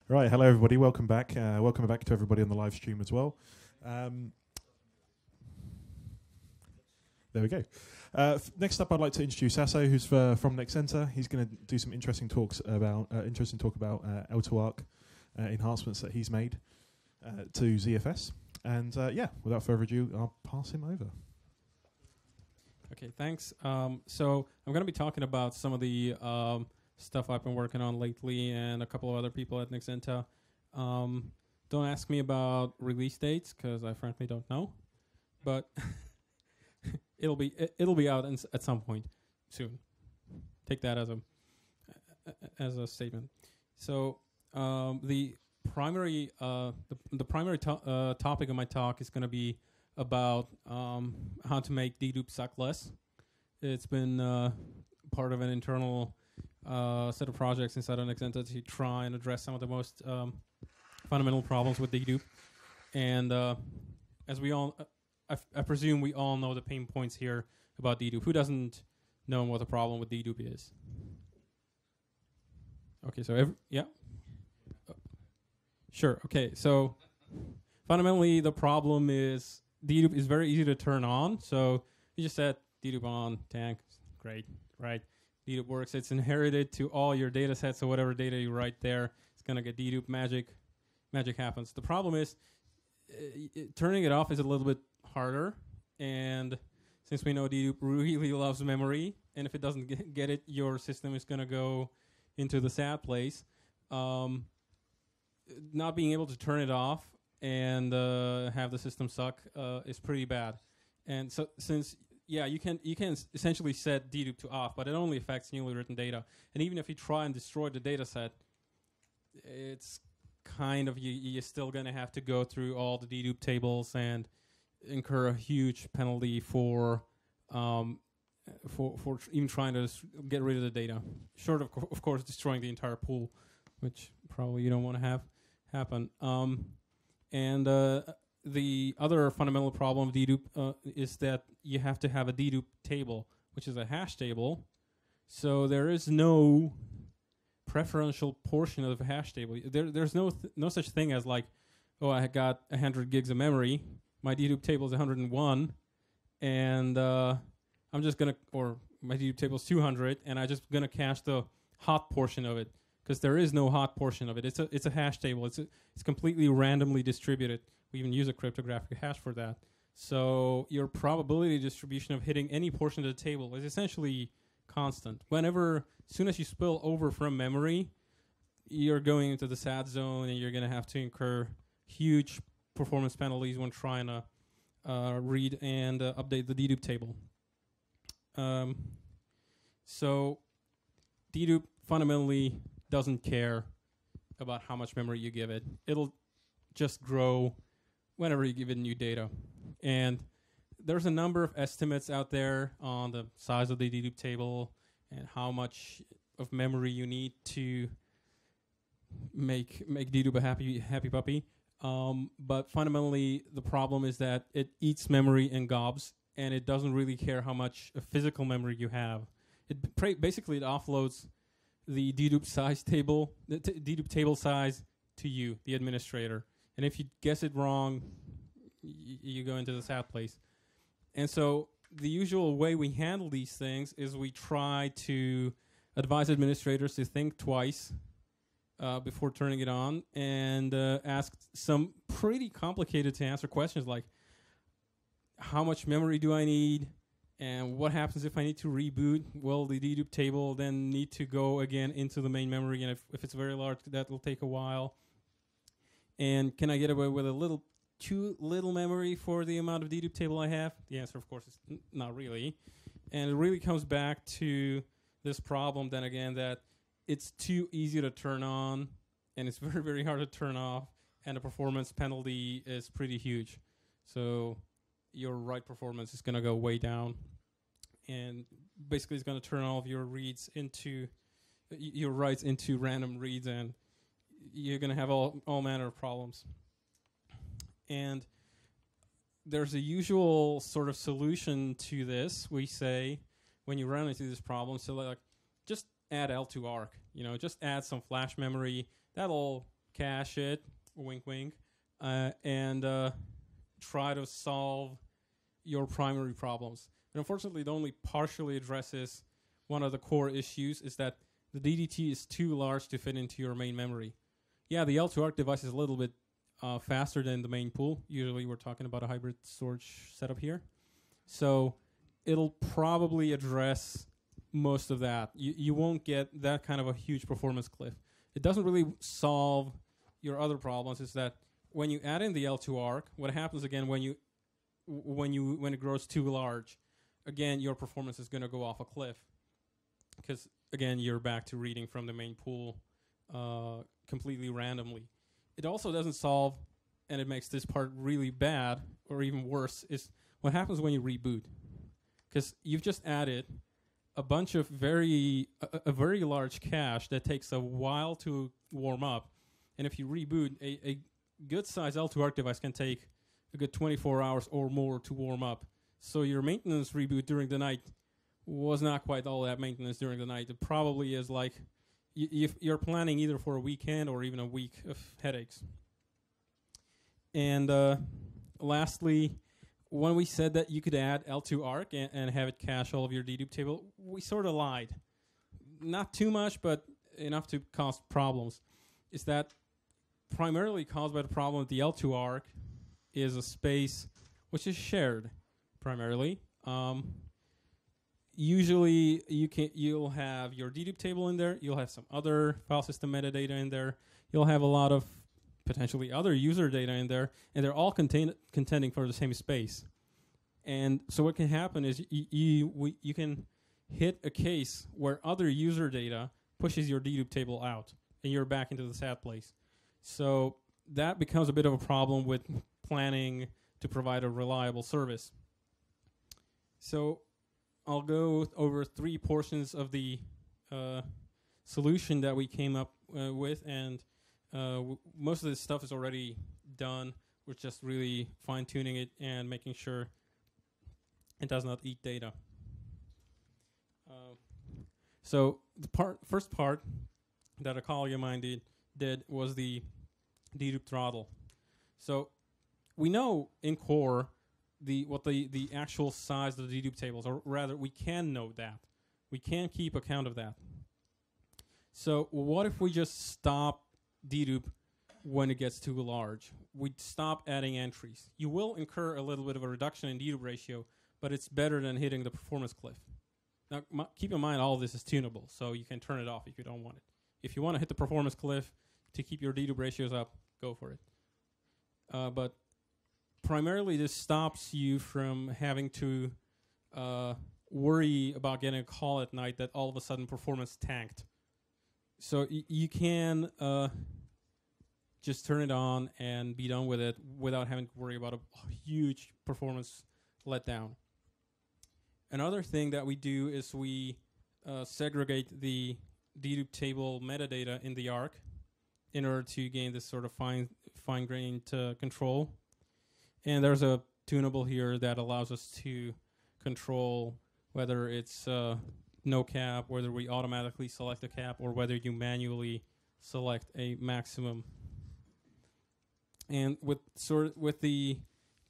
Right, hello everybody. Welcome back. Welcome back to everybody on the live stream as well. There we go. Next up, I'd like to introduce Saso, who's from Nexenta. He's going to do some interesting talk about L2ARC enhancements that he's made to ZFS. And yeah, without further ado, I'll pass him over. Okay, thanks. So I'm going to be talking about some of the stuff I've been working on lately and a couple of other people at Nexenta. Don't ask me about release dates because I frankly don't know, but it'll be out at some point soon. Take that as a statement. So the primary topic of my talk is going to be about how to make dedupe suck less. It's been part of an internal set of projects inside of Nexenta to try and address some of the most fundamental problems with dedupe. And as we all, I presume we all know the pain points here about dedupe. Who doesn't know what the problem with dedupe is? Okay, so yeah. Sure, okay, so fundamentally the problem is dedupe is very easy to turn on. So you just set dedupe on, tank, great, right? Dedupe works. It's inherited to all your data sets, so whatever data you write there, it's going to get dedupe. Magic happens. The problem is turning it off is a little bit harder, and since we know dedupe really loves memory, and if it doesn't get it, your system is going to go into the sad place. Not being able to turn it off and have the system suck is pretty bad. And so since you can essentially set dedupe to off, but it only affects newly written data. And even if you try and destroy the data set, it's kind of you're still going to have to go through all the dedupe tables and incur a huge penalty for even trying to get rid of the data. Short of course destroying the entire pool, which probably you don't want to have happen. The other fundamental problem of dedupe is that you have to have a dedupe table, which is a hash table. So there is no preferential portion of the hash table. There's no such thing as like, oh, I got 100 gigs of memory. My dedupe table is 101, and I'm just gonna, or my dedupe table is 200, and I'm just gonna cache the hot portion of it because there is no hot portion of it. It's a hash table. It's completely randomly distributed. We even use a cryptographic hash for that. So your probability distribution of hitting any portion of the table is essentially constant. As soon as you spill over from memory, you're going into the sad zone and you're going to have to incur huge performance penalties when trying to read and update the dedupe table. So dedupe fundamentally doesn't care about how much memory you give it. It'll just grow whenever you give it new data. And there's a number of estimates out there on the size of the dedupe table and how much of memory you need to make dedupe a happy puppy. But fundamentally, the problem is that it eats memory in gobs, and it doesn't really care how much physical memory you have. Basically, it offloads the dedupe size table, the dedupe table size to you, the administrator. And if you guess it wrong, you go into the sad place. And so the usual way we handle these things is we try to advise administrators to think twice before turning it on and ask some pretty complicated to answer questions like, how much memory do I need? And what happens if I need to reboot? Well, the dedupe table then need to go again into the main memory, and if it's very large, that will take a while. And can I get away with too little memory for the amount of dedupe table I have? The answer, of course, is not really. And it really comes back to this problem, then again, that it's too easy to turn on, and it's very, very hard to turn off, and the performance penalty is pretty huge. So your write performance is going to go way down, and basically it's going to turn all of your reads into your writes into random reads, and you're going to have all manner of problems. And there's a usual sort of solution to this. We say when you run into this problem, so like just add L2ARC, just add some flash memory. That'll cache it, wink wink, and try to solve your primary problems. But unfortunately, it only partially addresses one of the core issues, is that the DDT is too large to fit into your main memory. Yeah, the L2ARC device is a little bit faster than the main pool. Usually we're talking about a hybrid storage setup here. So it'll probably address most of that. You won't get that kind of a huge performance cliff. It doesn't really solve your other problems. Is that when you add in the L2ARC, what happens again when it grows too large, again your performance is going to go off a cliff, because again you're back to reading from the main pool completely randomly. It also doesn't solve, and it makes this part really bad, or even worse, is what happens when you reboot. Because you've just added a bunch of a very large cache that takes a while to warm up. And if you reboot, a good-sized L2ARC device can take a good 24 hours or more to warm up. So your maintenance reboot during the night was not quite all that maintenance during the night. It probably is like you're planning either for a weekend or even a week of headaches. And lastly, when we said that you could add L2ARC and have it cache all of your dedupe table, we sort of lied. Not too much, but enough to cause problems. Is that primarily caused by the problem that the L2ARC is a space which is shared primarily. Usually you'll have your dedupe table in there, you'll have some other file system metadata in there, you'll have a lot of potentially other user data in there, and they're all contending for the same space. And so what can happen is you can hit a case where other user data pushes your dedupe table out, and you're back into the sad place. So that becomes a bit of a problem with planning to provide a reliable service. So I'll go over 3 portions of the solution that we came up with, and most of this stuff is already done. We're just really fine-tuning it and making sure it does not eat data. So the first part that a colleague of mine did was the dedupe throttle. So we know in core what the actual size of the dedupe tables, or rather we can know that. We can keep account of that. So what if we just stop dedupe when it gets too large? We'd stop adding entries. You will incur a little bit of a reduction in dedupe ratio, but it's better than hitting the performance cliff. Now, keep in mind all of this is tunable, so you can turn it off if you don't want it. If you want to hit the performance cliff to keep your dedupe ratios up, go for it. But primarily this stops you from having to worry about getting a call at night that all of a sudden performance tanked. So you can just turn it on and be done with it without having to worry about a huge performance letdown. Another thing that we do is we segregate the dedupe table metadata in the ARC in order to gain this sort of fine-grained control. And there's a tunable here that allows us to control whether it's no cap, whether we automatically select a cap, or whether you manually select a maximum. And with the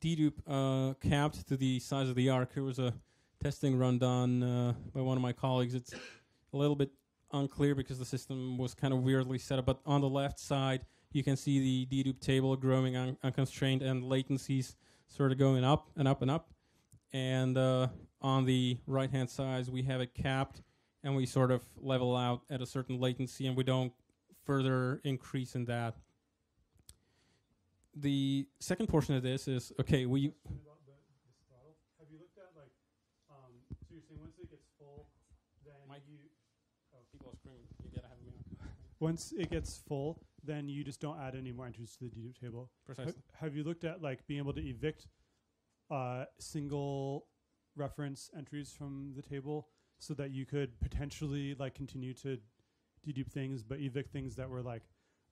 dedupe capped to the size of the ARC, there was a testing run done by one of my colleagues. It's a little bit unclear because the system was kind of weirdly set up, but on the left side you can see the dedupe table growing unconstrained and latencies sort of going up and up and up. And on the right hand side we have it capped, and we sort of level out at a certain latency, and we don't further increase in that. The second portion of this is, okay, Have you looked at, like, so you're saying once it gets full, then people are screaming. You gotta have me on. Once it gets full, then you just don't add any more entries to the dedupe table. Precisely. Have you looked at, like, being able to evict single reference entries from the table so that you could potentially, like, continue to dedupe things, but evict things that were like,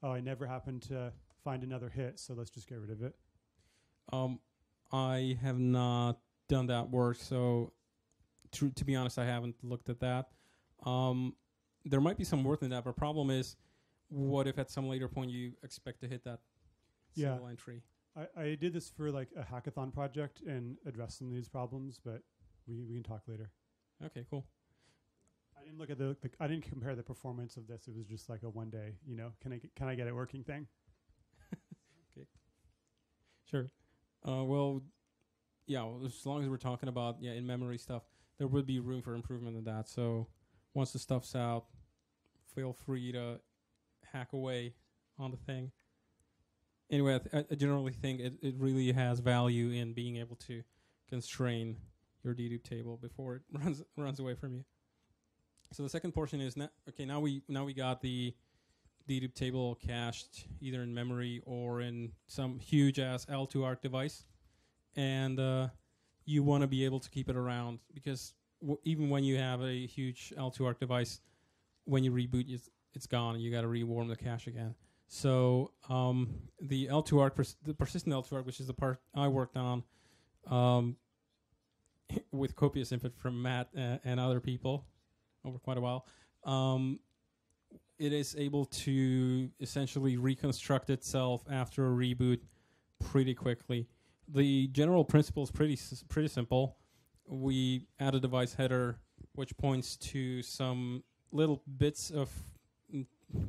oh, I never happened to find another hit, so let's just get rid of it? I have not done that work, so to be honest, I haven't looked at that. There might be some worth in that, but problem is what if at some later point you expect to hit that Yeah. single entry? I did this for like a hackathon project and addressed some of these problems, but we can talk later. Okay, cool. I didn't look at I didn't compare the performance of this. It was just like a one day, can I get it working thing. Okay. Sure. Well, as long as we're talking about in-memory stuff, there would be room for improvement in that. So once the stuff's out, feel free to hack away on the thing. Anyway, I generally think it really has value in being able to constrain your dedupe table before it runs away from you. So the second portion is now we got the dedupe table cached either in memory or in some huge ass L2ARC device, and you want to be able to keep it around because even when you have a huge L2ARC device, when you reboot, it's gone and you got to rewarm the cache again. So the L2ARC, the persistent L2ARC, which is the part I worked on, with copious input from Matt and other people over quite a while, it is able to essentially reconstruct itself after a reboot pretty quickly. The general principle is pretty simple. We add a device header which points to some little bits of,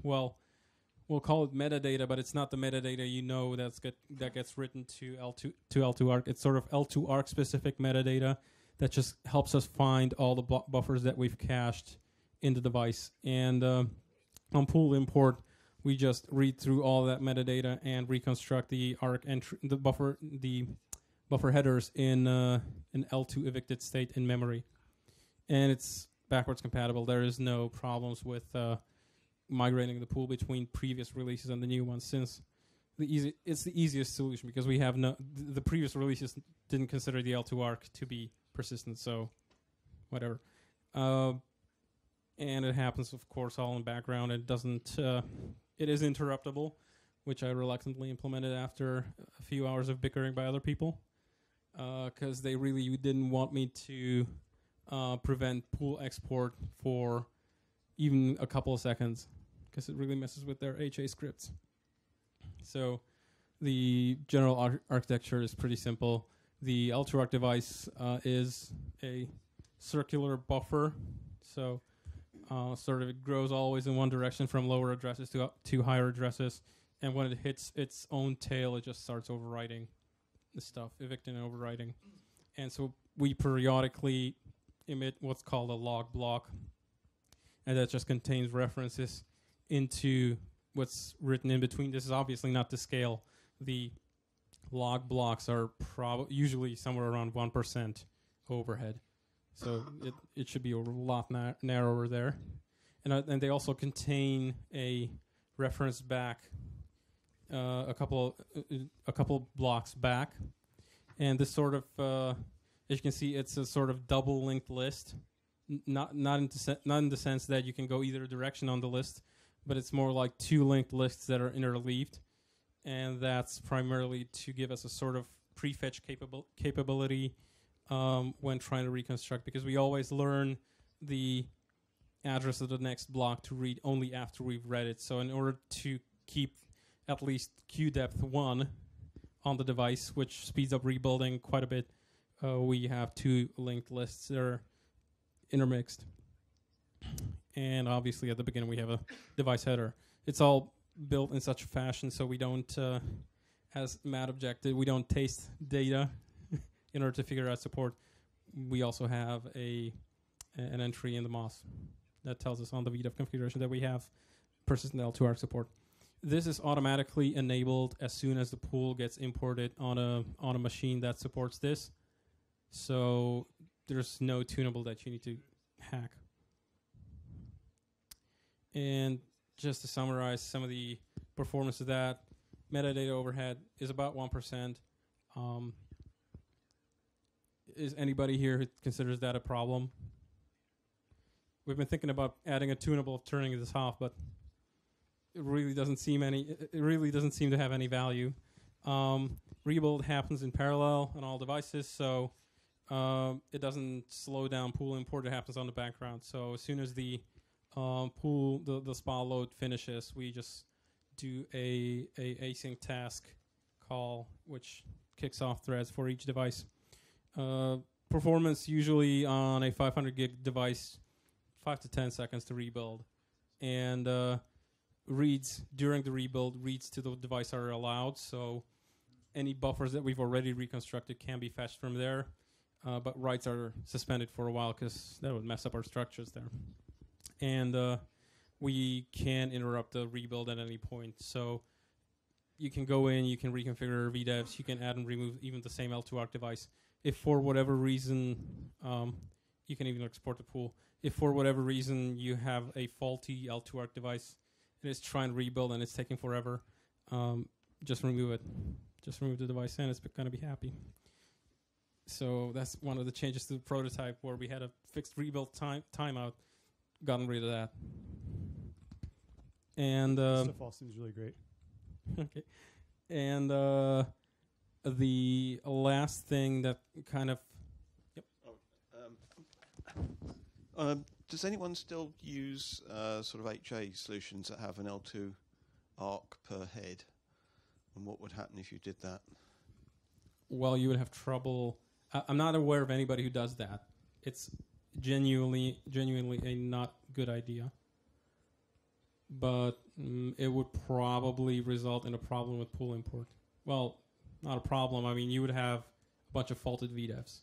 we'll call it metadata, but it's not the metadata that gets written to L2ARC. It's sort of L2ARC specific metadata that just helps us find all the buffers that we've cached in the device. And on pool import, we just read through all that metadata and reconstruct the ARC entry, the buffer headers in an L2 evicted state in memory. And it's backwards compatible. There is no problems with migrating the pool between previous releases and the new ones, since it's the easiest solution because we have the previous releases didn't consider the L2ARC to be persistent, so whatever. And it happens, of course, all in background. It doesn't. It is interruptible, which I reluctantly implemented after a few hours of bickering by other people, because they really didn't want me to prevent pool export for even a couple of seconds, because it really messes with their HA scripts. So the general architecture is pretty simple. The L2ARC device is a circular buffer, so sort of it grows always in one direction from lower addresses to higher addresses, and when it hits its own tail, it just starts overwriting the stuff, evicting and overwriting. And so we periodically emit what's called a log block, and that just contains references into what's written in between. This is obviously not to scale. The log blocks are usually somewhere around 1% overhead. So it should be a lot narrower there. And they also contain a reference back a couple blocks back. And this sort of, as you can see, it's a sort of double linked list. Not in the sense that you can go either direction on the list, but it's more like two linked lists that are interleaved. And that's primarily to give us a sort of prefetch capability when trying to reconstruct, because we always learn the address of the next block to read only after we've read it. So in order to keep at least queue depth 1 on the device, which speeds up rebuilding quite a bit, we have two linked lists that are intermixed. And obviously at the beginning we have a device header. It's all built in such a fashion so we don't, as Matt objected, we don't taste data in order to figure out support. We also have an entry in the MOS that tells us on the VDEF configuration that we have persistent L2ARC support. This is automatically enabled as soon as the pool gets imported on a machine that supports this. So there's no tunable that you need to hack. And just to summarize some of the performance of that, metadata overhead is about 1%. Is anybody here who considers that a problem? We've been thinking about adding a tunable, turning this off, but it really doesn't seem to have any value. Rebuild happens in parallel on all devices, so it doesn't slow down pool import. It happens on the background. So as soon as the pull the SPA load finishes, we just do a async task call, which kicks off threads for each device. Performance usually on a 500 gig device, 5 to 10 seconds to rebuild. And reads during the rebuild, reads to the device are allowed. So any buffers that we've already reconstructed can be fetched from there. But writes are suspended for a while because that would mess up our structures there. And we can interrupt the rebuild at any point. So you can go in, you can reconfigure VDEVs, you can add and remove even the same L2ARC device. If for whatever reason, you can even export the pool. If for whatever reason you have a faulty L2ARC device and it's trying to rebuild and it's taking forever, just remove it. Just remove the device and it's going to be happy. So that's one of the changes to the prototype where we had a fixed rebuild timeout. Gotten rid of that. And stuff all seems really great. Okay. And the last thing that kind of... Yep. Does anyone still use sort of HA solutions that have an L2ARC per head? And what would happen if you did that? Well, you would have trouble... I'm not aware of anybody who does that. It's genuinely a not good idea. But it would probably result in a problem with pool import. Well, not a problem. I mean, you would have a bunch of faulted VDEVs.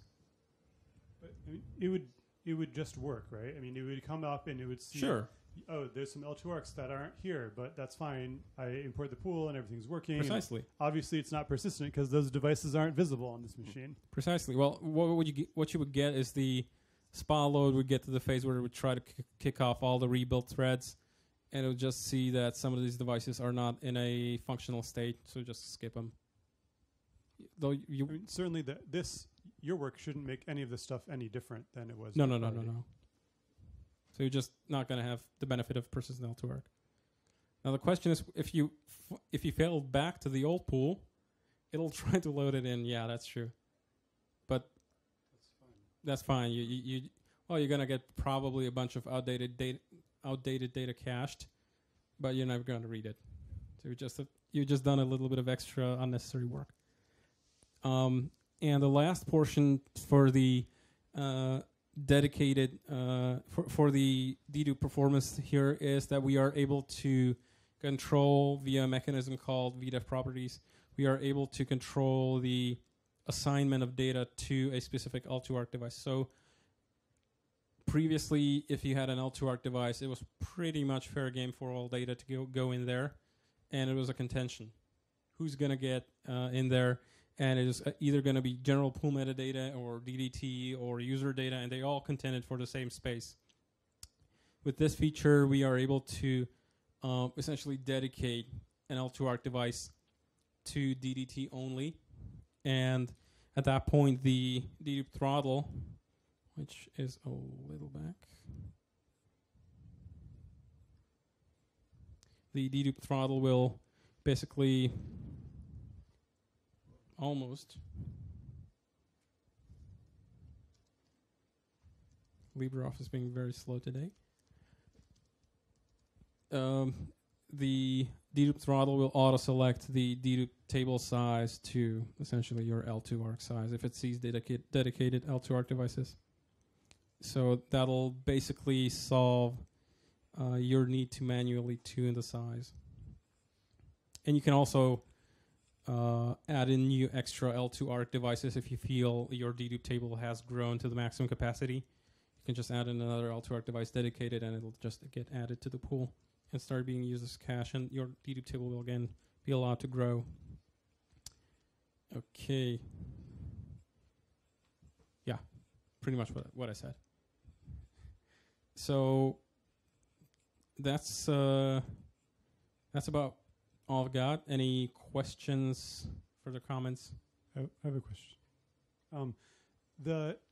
But I mean, it would just work, right? I mean, it would come up and it would see, sure. Oh, there's some L2ARCs that aren't here, but that's fine. I import the pool and everything's working. Precisely. Obviously, it's not persistent because those devices aren't visible on this machine. Precisely. Well, what you would get is the SPA load would get to the phase where it would try to kick off all the rebuilt threads, and it would just see that some of these devices are not in a functional state, so just skip them. Though I mean, certainly, your work shouldn't make any of this stuff any different than it was. No. So you're just not going to have the benefit of persistent L2ARC. Now the question is, if you fail back to the old pool, it'll try to load it in. Yeah, that's true. But that's fine. You're going to get probably a bunch of outdated data cached, but you're never going to read it. So you just done a little bit of extra unnecessary work. And the last portion for the dedicated for the Dedup performance here is that we are able to control via a mechanism called VDEV properties. We are able to control the assignment of data to a specific L2ARC device. So previously, if you had an L2ARC device, it was pretty much fair game for all data to go in there, and it was a contention. Who's going to get in there? And it is either going to be general pool metadata or DDT or user data, and they all contended for the same space. With this feature, we are able to essentially dedicate an L2ARC device to DDT only. And at that point, the Dedup throttle, which is a little back, the Dedup throttle will basically almost LibreOffice being very slow today. The Dedup throttle will auto-select the Dedup table size to essentially your L2ARC size if it sees dedicated L2ARC devices. So that'll basically solve your need to manually tune the size. And you can also add in new extra L2ARC devices if you feel your Dedup table has grown to the maximum capacity. You can just add in another L2ARC device dedicated and it'll just get added to the pool and start being used as cache, and your Dedup table will again be allowed to grow. Okay. Yeah, pretty much what I said. So that's about all I've got. Any questions, further comments? I have a question.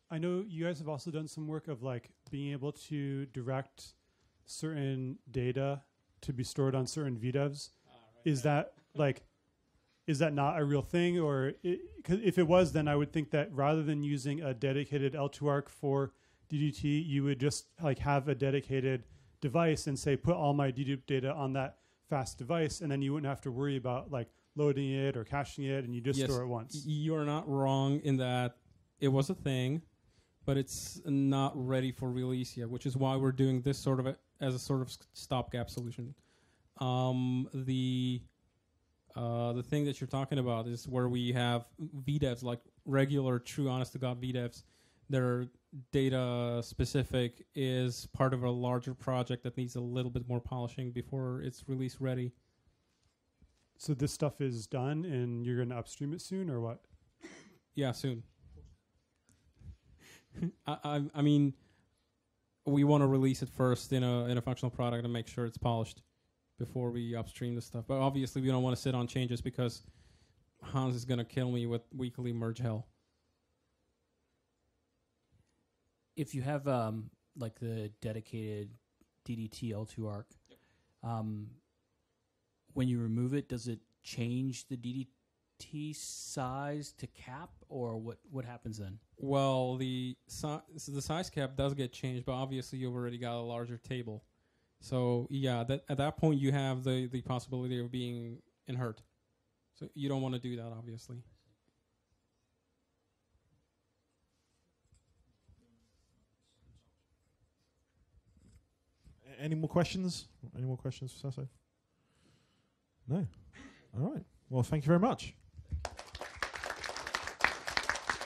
I know you guys have also done some work of like being able to direct certain data to be stored on certain VDEVs. Is that not a real thing? Or if it was, then I would think that rather than using a dedicated L2ARC for DDT, you would just like have a dedicated device and say, put all my dedupe data on that fast device, and then you wouldn't have to worry about like loading it or caching it, and you just store it once. You're not wrong in that it was a thing, but it's not ready for release yet, which is why we're doing this sort of as a sort of stopgap solution. The thing that you're talking about is where we have VDEVs, like regular, true, honest-to-God VDEVs that are data-specific, is part of a larger project that needs a little bit more polishing before it's release ready. So this stuff is done, and you're going to upstream it soon, or what? Yeah, soon. I mean, we want to release it first in a functional product and make sure it's polished before we upstream the stuff. But obviously, we don't want to sit on changes because Hans is going to kill me with weekly merge hell. If you have like the dedicated DDT L2ARC, when you remove it, does it change the DDT size to cap, or what happens then? Well, the size cap does get changed, but obviously you've already got a larger table. So yeah, at that point you have the possibility of being inert. So you don't want to do that, obviously. Any more questions? Any more questions for Saso? No. All right. Well, thank you very much.